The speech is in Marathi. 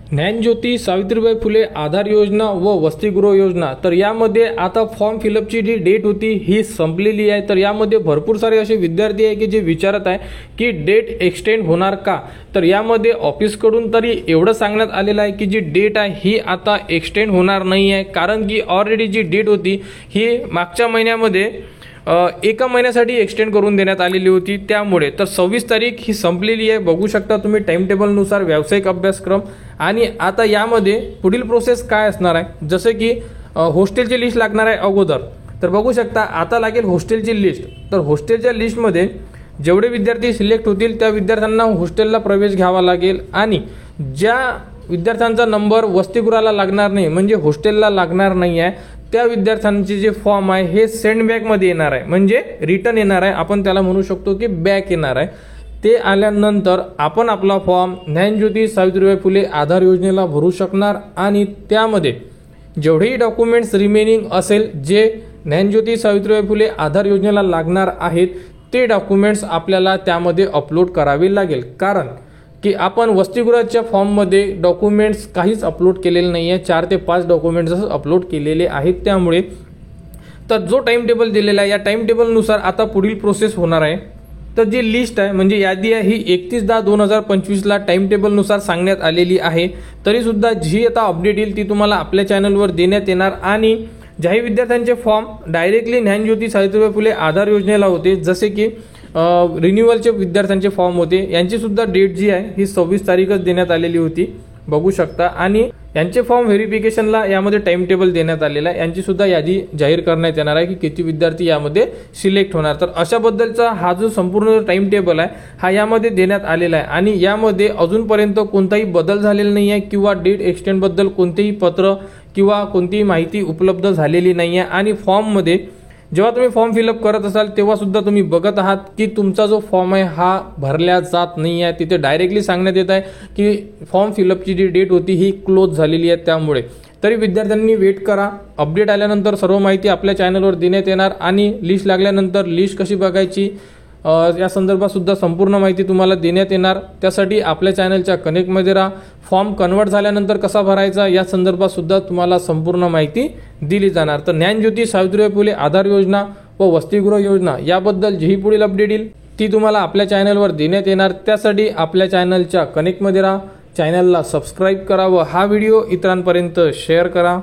ज्ञानज्योती सावित्रीबाई फुले आधार योजना व वसतिगृह योजना, तर यामध्ये आता फॉर्म फिलअपची जी डेट होती ही संपलेली आहे। तर यामध्ये भरपूर सारे असे विद्यार्थी आहे की जे विचारत आहे की डेट एक्सटेंड होणार का। तर यामध्ये ऑफिसकडून तरी एवढं सांगण्यात आलेलं आहे की जी डेट आहे ही आता एक्सटेंड होणार नाही आहे, कारण की ऑलरेडी जी डेट होती ही मागच्या महिन्यामध्ये एका महिन्यासाठी एक्सटेंड करून देण्यात आलेली होती। त्यामुळे तर 26 तारीख ही संपलेली आहे। बघू शकता तुम्ही टाइम टेबलनुसार व्यावसायिक अभ्यासक्रम। आणि आता यामध्ये पुढील प्रोसेस काय असणार आहे, जसे की हॉस्टेलची लिस्ट लागणार आहे अगोदर। तर बघू शकता आता लागेल हॉस्टेलची लिस्ट। तर हॉस्टेलच्या लिस्टमध्ये जेवढे विद्यार्थी सिलेक्ट होतील त्या विद्यार्थ्यांना हॉस्टेलला प्रवेश घ्यावा लागेल, आणि ज्या विद्यार्थ्यांचा नंबर वसतिगृहाला लागणार नाही म्हणजे हॉस्टेलला लागणार नाही आहे त्या विद्यार्थ्यांचे जे फॉर्म आहे हे सेंड बॅकमध्ये येणार आहे, म्हणजे रिटर्न येणार आहे। आपण त्याला म्हणू शकतो की बॅक येणार आहे। ते आल्यानंतर आपण आपला फॉर्म ज्ञानज्योती सावित्रीबाई फुले आधार योजनेला भरू शकणार, आणि त्यामध्ये जेवढेही डॉक्युमेंट्स रिमेनिंग असेल जे ज्ञानज्योती सावित्रीबाई फुले आधार योजनेला लागणार आहेत ते डॉक्युमेंट्स आपल्याला त्यामध्ये अपलोड करावे लागेल, कारण की आपण वसतिगृहाच्या फॉर्ममध्ये डॉक्युमेंट्स काहीच अपलोड केलेले नाही आहे। 4 ते 5 डॉक्युमेंट्स अपलोड केलेले आहेत। त्यामुळे तर जो टाइम टेबल दिलेला आहे या टाइम टेबलनुसार आता पुढील प्रोसेस होणार आहे। तर जी लिस्ट आहे म्हणजे यादी आहे ही 31/10/2025 टाइम टेबलनुसार सांगण्यात आलेली आहे। तरी सुद्धा जी आता अपडेट येईल ती तुम्हाला आपल्या चॅनलवर देण्यात येणार, आणि ज्याही विद्यार्थ्यांचे फॉर्म डायरेक्टली ज्ञानज्योती सावित्रीबाई फुले आधार योजनेला होते, जसे की रिन्युअलचे विद्यार्थ्यांचे फॉर्म होते, यांची सुद्धा डेट जी आहे ही 26 तारीखच देण्यात आलेली होती, बघू शकता। आणि यांचे फॉर्म व्हेरिफिकेशनला यामध्ये टाइम टेबल देण्यात आलेला आहे। यांची सुद्धा यादी जाहीर करण्यात येणार आहे की किती विद्यार्थी यामध्ये सिलेक्ट होणार। तर अशा बद्दलचा हा जो संपूर्ण टाइम टेबल आहे हा यामध्ये देण्यात आलेला आहे, आणि यामध्ये अजूनपर्यंत कोणताही बदल झालेला नाही आहे किंवा डेट एक्सटेंड बद्दल कोणतेही पत्र किंवा कोणतीही माहिती उपलब्ध झालेली नाही आहे। आणि फॉर्ममध्ये जेव्हा तुम्ही फॉर्म फिलअप करत असाल तेव्हा सुद्धा तुम्ही बघत आहात की तुमचा जो फॉर्म आहे हा भरल्या जात नाही आहे। तिथे डायरेक्टली सांगण्यात येत आहे की फॉर्म फिलअपची जी डेट होती ही क्लोज झालेली आहे। त्यामुळे तरी विद्यार्थ्यांनी वेट करा, अपडेट आल्यानंतर सर्व माहिती आपल्या चॅनलवर देण्यात येणार, आणि लिस्ट लागल्यानंतर लिस्ट कशी बघायची या संदर्भात सुद्धा संपूर्ण माहिती तुम्हाला देण्यात येणार। त्यासाठी आपल्या चॅनलच्या कनेक्टमध्ये राहा। फॉर्म कन्वर्ट झाल्यानंतर कसा भरायचा या संदर्भात सुद्धा तुम्हाला संपूर्ण माहिती दिली जाणार। तर ज्ञानज्योती सावित्रीबाई फुले आधार योजना व वसतिगृह योजना याबद्दल जेही पुढील अपडेट येईल ती तुम्हाला आपल्या चॅनलवर देण्यात येणार। त्यासाठी आपल्या चॅनलच्या कनेक्टमध्ये राहा, चॅनलला सबस्क्राईब करा व हा व्हिडिओ इतरांपर्यंत शेअर करा।